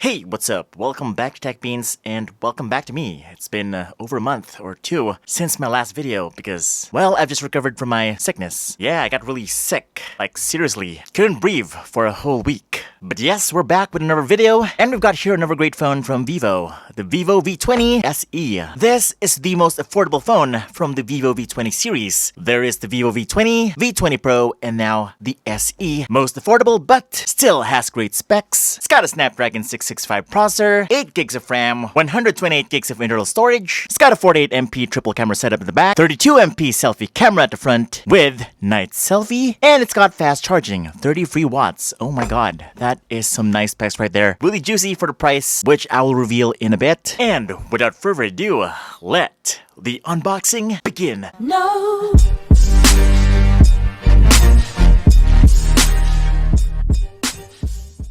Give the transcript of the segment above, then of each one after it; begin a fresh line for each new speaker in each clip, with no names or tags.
Hey, what's up? Welcome back to Tech Beans, and welcome back to me. It's been over a month or two since my last video because, well, I've just recovered from my sickness. Yeah, I got really sick. Like, seriously. Couldn't breathe for a whole week. But yes, we're back with another video, and we've got here another great phone from Vivo, the Vivo V20 SE. This is the most affordable phone from the Vivo V20 series. There is the Vivo V20, V20 Pro, and now the SE. Most affordable, but still has great specs. It's got a Snapdragon 665 processor, 8 gigs of RAM, 128 gigs of internal storage. It's got a 48MP triple camera setup in the back, 32MP selfie camera at the front with night selfie, and it's got fast charging, 33 watts. Oh my god, that is some nice specs right there. Really juicy for the price, which I will reveal in a bit. And without further ado, let the unboxing begin.
No.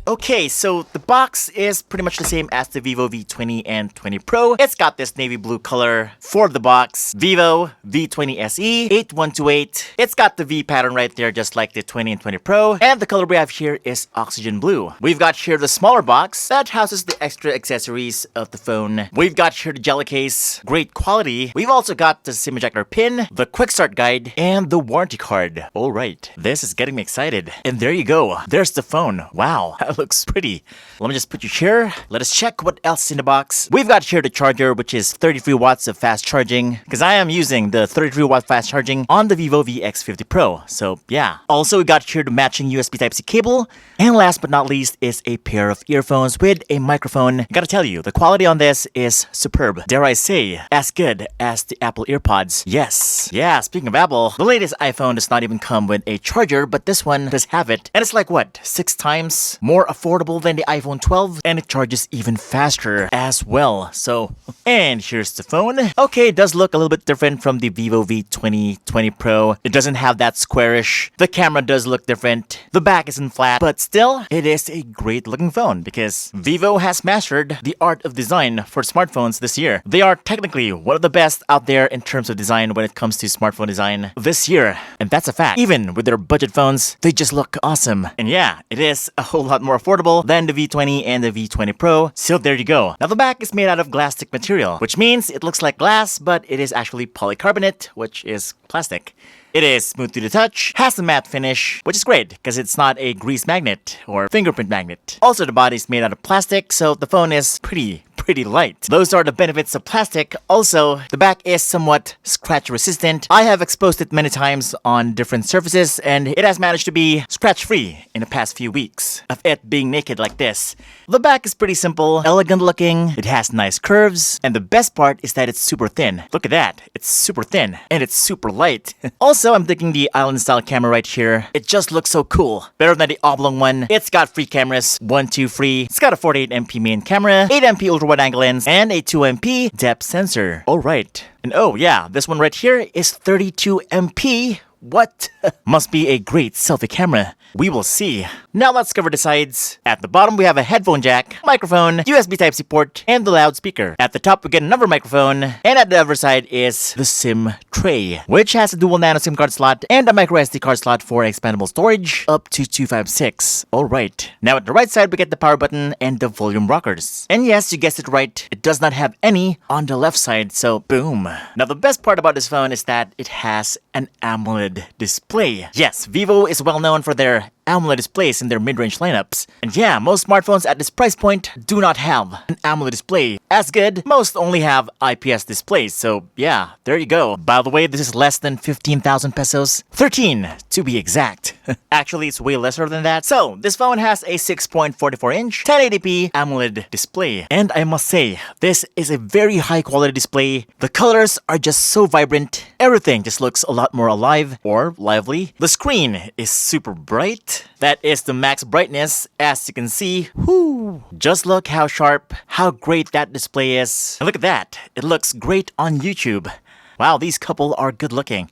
Okay, so the box is pretty much the same as the Vivo V20 and 20 Pro. It's got this navy blue color for the box. Vivo V20 SE 8128. It's got the V pattern right there just like the 20 and 20 Pro. And the color we have here is oxygen blue. We've got here the smaller box that houses the extra accessories of the phone. We've got here the jelly case, great quality. We've also got the SIM ejector pin, the quick start guide, and the warranty card. Alright, this is getting me excited. And there you go. There's the phone. Wow. Looks pretty. Let me just put you here. Let us check what else is in the box. We've got here the charger, which is 33 watts of fast charging, because I am using the 33 watt fast charging on the Vivo VX50 Pro. So yeah. Also, we got here the matching USB Type-C cable. And last but not least is a pair of earphones with a microphone. Gotta tell you, the quality on this is superb. Dare I say, as good as the Apple EarPods. Yes. Yeah, speaking of Apple, the latest iPhone does not even come with a charger, but this one does have it. And it's like what, 6 times more affordable than the iPhone 12, and it charges even faster as well. So, and here's the phone. Okay, it does look a little bit different from the Vivo V20 20 Pro. It doesn't have that squarish. The camera does look different. The back isn't flat, but still, it is a great looking phone because Vivo has mastered the art of design for smartphones this year. They are technically one of the best out there in terms of design when it comes to smartphone design this year, and that's a fact. Even with their budget phones, they just look awesome. And yeah, it is a whole lot more affordable than the V20 and the V20 Pro, so there you go. Now the back is made out of glass-stick material, which means it looks like glass, but it is actually polycarbonate, which is plastic. It is smooth to the touch, has a matte finish, which is great because it's not a grease magnet or fingerprint magnet. Also, the body is made out of plastic, so the phone is pretty light. Those are the benefits of plastic. Also, the back is somewhat scratch resistant. I have exposed it many times on different surfaces, and it has managed to be scratch free in the past few weeks of it being naked like this. The back is pretty simple, elegant looking, it has nice curves, and the best part is that it's super thin. Look at that, it's super thin, and it's super light. Also, I'm digging the island style camera right here. It just looks so cool. Better than the oblong one. It's got free cameras, 1, 2, free. It's got a 48MP main camera, 8MP ultra wide angle lens, and a 2MP depth sensor. Alright. And oh yeah, this one right here is 32MP. What? Must be a great selfie camera. We will see. Now let's cover the sides. At the bottom we have a headphone jack, microphone, USB Type-C port, and the loudspeaker. At the top we get another microphone, and at the other side is the SIM tray, which has a dual nano SIM card slot and a micro SD card slot for expandable storage up to 256. Alright. Now at the right side we get the power button and the volume rockers. And yes, you guessed it right, it does not have any on the left side, so boom. Now the best part about this phone is that it has an AMOLED display. Yes, Vivo is well known for their AMOLED displays in their mid-range lineups. And yeah, most smartphones at this price point do not have an AMOLED display. As good, most only have IPS displays, so yeah, there you go. By the way, this is less than 15,000 pesos. 13 to be exact. Actually, it's way lesser than that. So, this phone has a 6.44-inch 1080p AMOLED display. And I must say, this is a very high quality display. The colors are just so vibrant. Everything just looks a lot more alive or lively. The screen is super bright. That is the max brightness, as you can see. Whoo! Just look how sharp, how great that display is. And look at that, it looks great on YouTube. Wow, these couple are good looking.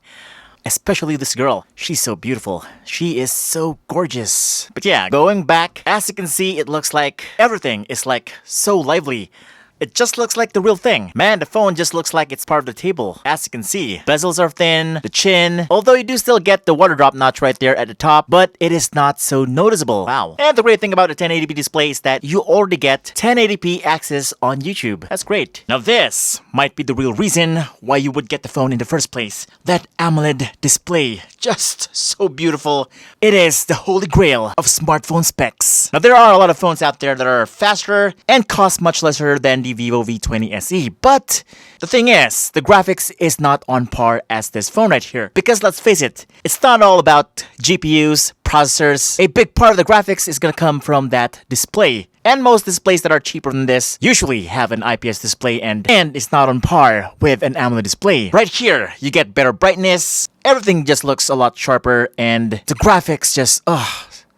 Especially this girl. She's so beautiful. She is so gorgeous. But yeah, going back, as you can see, it looks like everything is like so lively. It just looks like the real thing. Man, the phone just looks like it's part of the table. As you can see, bezels are thin, the chin, although you do still get the water drop notch right there at the top, but it is not so noticeable. Wow. And the great thing about the 1080p display is that you already get 1080p access on YouTube. That's great. Now this might be the real reason why you would get the phone in the first place. That AMOLED display, just so beautiful. It is the holy grail of smartphone specs. Now there are a lot of phones out there that are faster and cost much lesser than the Vivo V20 SE, but the thing is, the graphics is not on par as this phone right here. Because let's face it, it's not all about GPUs, processors. A big part of the graphics is gonna come from that display. And most displays that are cheaper than this usually have an IPS display and it's not on par with an AMOLED display. Right here, you get better brightness, everything just looks a lot sharper, and the graphics just,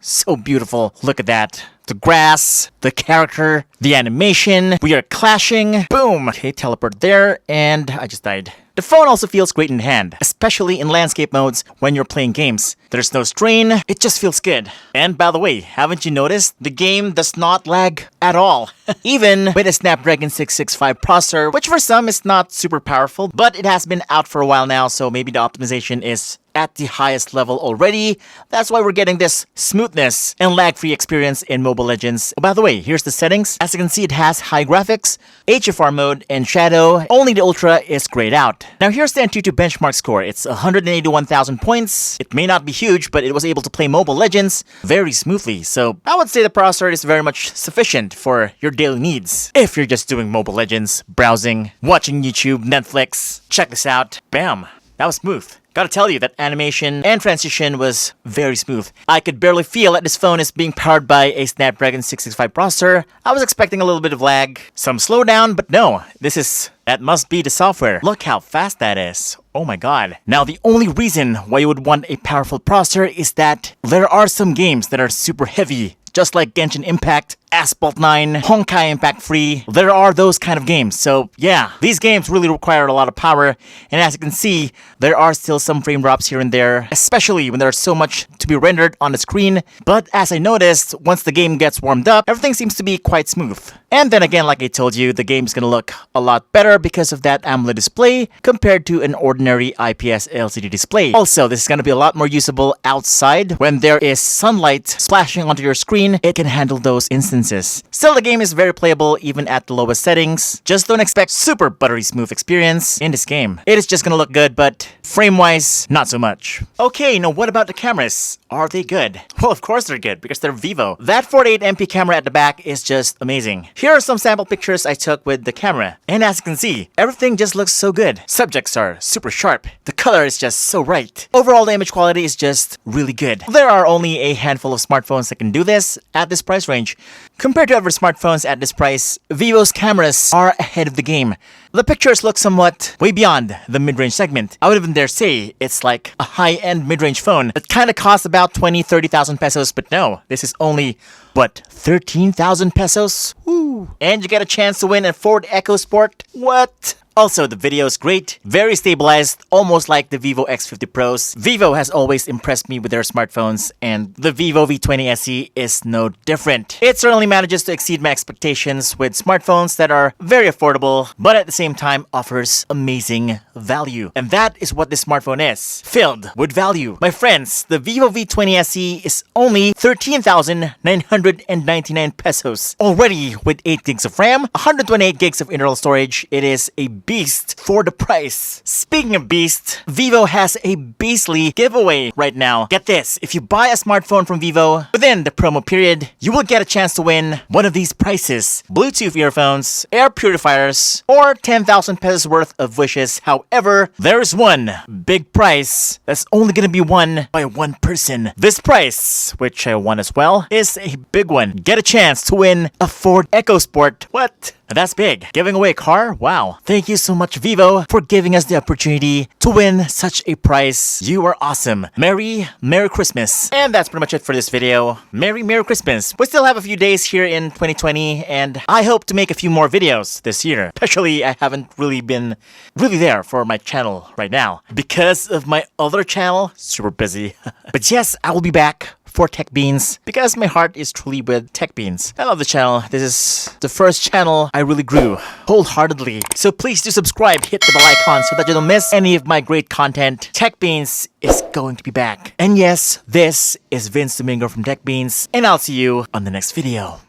so beautiful. Look at that. The grass, the character, the animation, we are clashing. Boom! Okay, teleport there, and I just died. The phone also feels great in hand, especially in landscape modes when you're playing games. There's no strain, it just feels good. And by the way, haven't you noticed? The game does not lag at all. Even with a Snapdragon 665 processor, which for some is not super powerful, but it has been out for a while now, so maybe the optimization is at the highest level already. That's why we're getting this smoothness and lag-free experience in Mobile Legends. Oh, by the way, here's the settings. As you can see, it has high graphics, HFR mode, and shadow. Only the Ultra is grayed out. Now here's the Antutu benchmark score. It's 181,000 points. It may not be huge, but it was able to play Mobile Legends very smoothly. So I would say the processor is very much sufficient for your daily needs. If you're just doing Mobile Legends, browsing, watching YouTube, Netflix, check this out. Bam! That was smooth. Gotta tell you that animation and transition was very smooth. I could barely feel that this phone is being powered by a Snapdragon 665 processor. I was expecting a little bit of lag, some slowdown, but no, that must be the software. Look how fast that is. Oh my god. Now the only reason why you would want a powerful processor is that there are some games that are super heavy. Just like Genshin Impact, Asphalt 9, Honkai Impact Free, there are those kind of games. So yeah, these games really require a lot of power, and as you can see, there are still some frame drops here and there, especially when there's so much to be rendered on the screen. But as I noticed, once the game gets warmed up, everything seems to be quite smooth. And then again, like I told you, the game's gonna look a lot better because of that AMOLED display compared to an ordinary IPS LCD display. Also, this is gonna be a lot more usable outside when there is sunlight splashing onto your screen. It can handle those instances. Still, the game is very playable even at the lowest settings. Just don't expect super buttery smooth experience in this game. It is just gonna look good, but frame-wise, not so much. Okay, now what about the cameras? Are they good? Well, of course they're good because they're Vivo. That 48MP camera at the back is just amazing. Here are some sample pictures I took with the camera. And as you can see, everything just looks so good. Subjects are super sharp. The color is just so right. Overall, the image quality is just really good. There are only a handful of smartphones that can do this at this price range. Compared to other smartphones at this price, Vivo's cameras are ahead of the game. The pictures look somewhat way beyond the mid-range segment. I would even dare say it's like a high-end mid-range phone that kind of costs about 20,000-30,000 pesos, but no, this is only, what, 13,000 pesos? Woo! And you get a chance to win a Ford EcoSport? What? Also, the video is great, very stabilized, almost like the Vivo X50 Pros. Vivo has always impressed me with their smartphones, and the Vivo V20 SE is no different. It certainly manages to exceed my expectations with smartphones that are very affordable, but at the same time offers amazing value. And that is what this smartphone is, filled with value. My friends, the Vivo V20 SE is only 13,999 pesos. Already with 8 gigs of RAM, 128 gigs of internal storage, it is a beast for the price. Speaking of beast, Vivo has a beastly giveaway right now. Get this, if you buy a smartphone from Vivo within the promo period, you will get a chance to win one of these prizes: Bluetooth earphones, air purifiers, or 10,000 pesos worth of wishes. However, there is one big prize that's only gonna be won by one person. This prize, which I won as well, is a big one. Get a chance to win a Ford EcoSport. What? That's big. Giving away a car? Wow. Thank you so much, Vivo, for giving us the opportunity to win such a prize. You are awesome. Merry Christmas. And that's pretty much it for this video. Merry Christmas. We still have a few days here in 2020, and I hope to make a few more videos this year. Especially, I haven't really been there for my channel right now because of my other channel. Super busy. But yes, I will be back for Tech Beans because my heart is truly with Tech Beans. I love the channel. This is the first channel I really grew wholeheartedly. So please do subscribe, hit the bell icon so that you don't miss any of my great content. Tech Beans is going to be back. And yes, this is Vince Domingo from Tech Beans, and I'll see you on the next video.